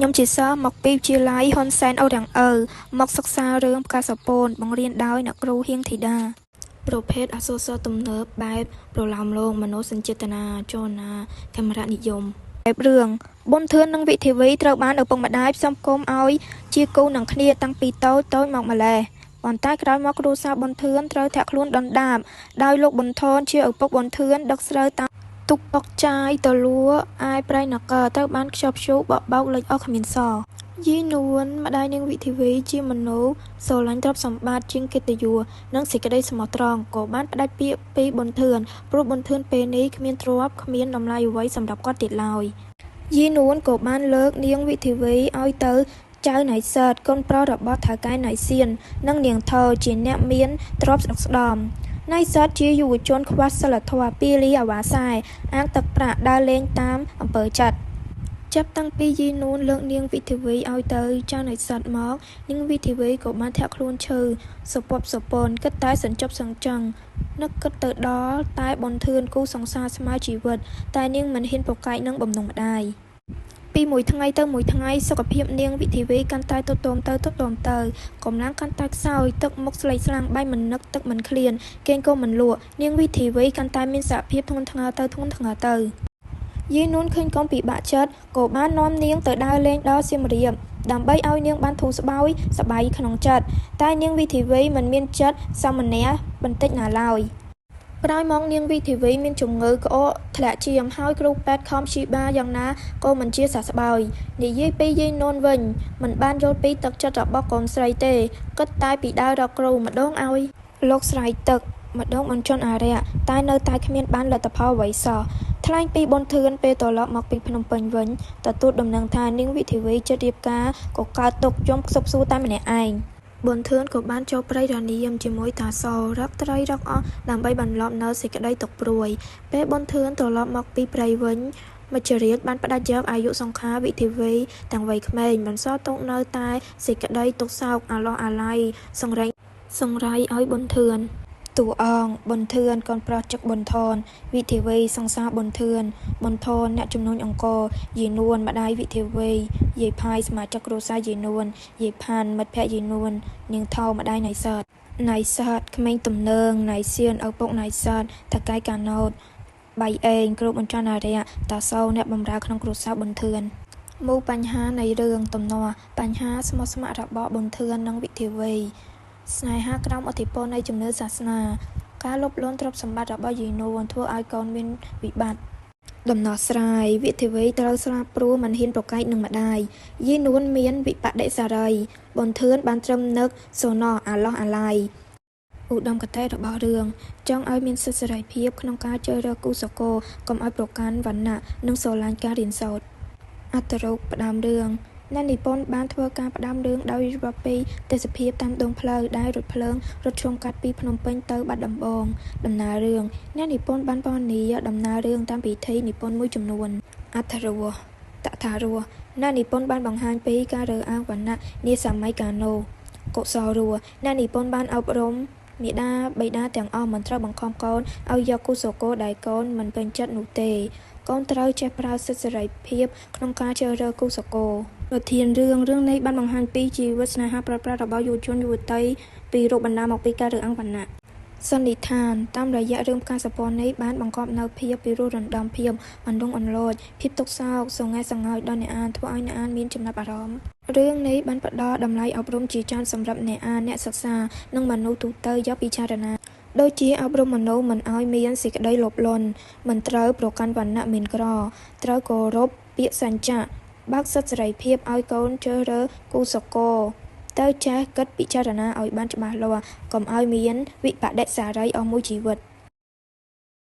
ខ្ញុំជាសិស្សមកពីវិទ្យាល័យហ៊ុនសែនអូររាំងអឺមកសិក្សារឿងផ្កាសាពូនបង្រៀនដោយអ្នកគ្រូហៀងធីតាប្រភេទអក្សរសិល្ប៍ទំនើបបែបប្រឡោមលោកមនោសញ្ចេតនាចលនាកាមេរ៉ានិយមបែបរឿងប៊ុនធឿននិងវិធីវីត្រូវបានឪពុកម្ដាយផ្សំគុំឲ្យជាគូនឹងគ្នាតាំងពីតូចមកម្លេះប៉ុន្តែក្រោយមកគ្រួសារប៊ុនធឿនត្រូវធាក់ខ្លួនដុនដាបដោយលោកប៊ុនថនជាឪពុកប៊ុនធឿនដឹកស្រូវតាមទុកបុកចាយទៅលួអាយប្រៃនគរត្រូវបានខ្ចប់ឈូបបោកលេចអស់គ្មានសល់យីនួនម្ដាយនាងវិធីវីជាមនុស្សស្រឡាញ់ទ្រព្យសម្បត្តិជាងកិត្តិយសនិងសេចក្តីស្មោះត្រង់ក៏បានផ្ដាច់ពាក្យពីប៊ុនធឿនព្រោះប៊ុនធឿនពេលនេះគ្មានទ្រព្យគ្មានតម្លៃអ្វីសម្រាប់គាត់ទៀតឡើយយីនួនក៏បានលើកនាងវិធីវីឲ្យទៅចៅណៃសើតកូនប្រុសរបស់ថៅកែណៃសៀននិងនាងថោជាអ្នកមានទ្រព្យស្ដុកស្ដំណៃសើតជាយុវជនខ្វះសិលធម៌ពីលីអាវ៉ាសែអាងទឹកប្រាក់ដើរលេងតាមអំពើចិត្តចាប់តាំងពីយីនួនលើកនាងវិធីវីឲ្យទៅចៅណៃសតមកនាងវិធីវីក៏បានធាក់ខ្លួនឈឺសពប់សពនគិតតែសញ្ជប់សង្ចឹងនឹកគិតទៅដល់តែប៊ុនធឿនគូសង្សារស្មើជីវិតតែនាងមិនហ៊ានប្រកែកនឹងបំណងម្ដាយពីមួយថ្ងៃទៅមួយថ្ងៃសុខភាពនាងវិធីវីកាន់តែទទមទៅកម្លាំងកាន់តែខ្សោយទឹកមុខស្លេកស្លាំងបាយមិននឹកទឹកមិនឃ្លានគេងក៏មិនលក់នាងវិធីវីកាន់តែមានសហភាពធ្ងន់ធ្ងរទៅយីនួនឃើញកូនពិបាកចិត្តក៏បាននាំនាងទៅដើរលេងដល់សៀមរាបដើម្បីឲ្យនាងបានធូរស្បើយសប្បាយក្នុងចិត្តតែនាងវិធីវីមិនមានចិត្តសមនៈបន្តិចណាឡើយក្រោយមកនាងវិធីវីមានជំងឺក្អកធ្លាក់ឈាមហើយគ្រូពេទ្យខំព្យាបាលយ៉ាងណាក៏មិនជាសះស្បើយនិយាយពីយាយនួនវិញមិនបានយល់ពីទឹកចិត្តរបស់កូនស្រីទេគិតតែពីដើររកគ្រូម្ដងឲ្យលោកស្រ័យទឹកម្ដងបញ្ចន់អារៈតែនៅតែគ្មានបានលទ្ធផលអ្វីសោះថ្លែងពីប៊ុនធឿនពេលត្រឡប់មកពីភ្នំពេញវិញទទួលដំណឹងថានាងវិធីវីចិត្តរៀបការក៏កើតទុកយំខ្សឹបស៊ូតែម្នាក់ឯងប៊ុនធឿនក៏បានចូលព្រៃរនាមជាមួយតាសរកត្រីរកអស់ដើម្បីបន្លប់នៅសេចក្តីទុក្ខព្រួយពេលប៊ុនធឿនត្រឡប់មកពីព្រៃវិញមច្ចរាជបានផ្ដាច់យកអាយុសង្ខារវិធីវីទាំងវ័យក្មេងបន្សល់ទុកនៅតែសេចក្តីទុក្ខសោកអាឡោះអាល័យសង្រៃឲ្យប៊ុនធឿនតួអង្គប៊ុនធឿនកូនប្រុសចឹកប៊ុនថនវិធីវីសង្សារប៊ុនធឿនប៊ុនថនអ្នកជំនួញអង្គរយាយនួនម្ដាយវិធីវីយាយផាយសមាជិកគ្រួសារយាយនួនយាយផាន់មិត្តភក្តិយាយនួននាងថោម្ដាយណៃសតក្មេងទំនើងណៃសៀនឪពុកណៃសតតកែកាណូតបៃអេងគ្រូបញ្ចន់អារៈតាសោអ្នកបម្រើក្នុងគ្រួសារប៊ុនធឿនមូលបញ្ហានៃរឿងទំនាស់បញ្ហាស្មោះស្ម័គ្ររបស់ប៊ុនធឿននិងវិធីវីស្នេហាក្រោមឥទ្ធិពលនៃជំនឿសាសនាការលុបលន់ទ្រព្យសម្បត្តិរបស់យាយនួនធ្វើឲ្យកូនមានវិបត្តិដំណោះស្រាយវិធីវីត្រូវស្លាប់ព្រោះមិនហ៊ានប្រកែកនឹងម្ដាយយាយនួនមានវិបដិសារីប៊ុនធឿនបានត្រឹមនឹកសណោះអាឡោះអាល័យឧត្តមកតេរបស់រឿងចង់ឲ្យមានសិទ្ធិសេរីភាពក្នុងការជ្រើសរើសគូស្រករកុំឲ្យប្រកាន់វណ្ណៈនិងស្រឡាញ់ការរៀនសូត្រអត្ថរូបផ្ដើមរឿងអ្នកនិពន្ធបានធ្វើការផ្ដើមរឿងដោយរាប់ពីទេសភាពតាមដងផ្លូវដែលរថភ្លើងរត់ឆ្លងកាត់ពីភ្នំពេញទៅបាត់ដំបងដំណើររឿងអ្នកនិពន្ធបានពណ៌នាដំណើររឿងតាមពិធីនិពន្ធមួយចំនួនអត្ថរសតថារសអ្នកនិពន្ធបានបង្ហាញពីការរើសអើងវណ្ណៈនាសម័យកាលនោះកុសលរសអ្នកនិពន្ធបានអប់រំមាតាបិតាទាំងអស់មិនត្រូវបង្ខំកូនឲ្យយកគូស្រករដែលកូនមិនពេញចិត្តនោះទេកូនត្រូវចេះប្រើសិទ្ធិសេរីភាពក្នុងការជ្រើសរើសគូស្រករប្រធានរឿងនេះបានបង្ហាញពីជីវិតស្នេហាប្រត់ប្រាស់របស់យុវជនយុវតីពីរោគបណ្ដាលមកពីការរើសអើងវណ្ណៈសន្និដ្ឋានតាមរយៈរឿងផ្កាសាពណ៌នេះបានបង្កប់នូវភាពពិរោះរណ្ដំភាពអន្លង់អន្លោចភាពទុក្ខសោកសង្ហេសង្ហោចដល់អ្នកអានធ្វើឲ្យអ្នកអានមានចំណាប់អារម្មណ៍រឿងនេះបានផ្ដល់តម្លៃអប់រំជាច្រើនសម្រាប់អ្នកអានអ្នកសិក្សានិងមនុស្សទូទៅយកពិចារណាដូចជាអប់រំមនុស្សមិនឲ្យមានសេចក្តីលោភលន់មិនត្រូវប្រកាន់វណ្ណៈមានក្រត្រូវគោរពពាក្យសញ្ញៈបើកសិទ្ធិសេរីភាពឲ្យកូនជ្រើសរើសគូស្រករទៅចេះគិតពិចារណាឲ្យបានច្បាស់លាស់កុំឲ្យមានវិបដិសារីអស់មួយជីវិត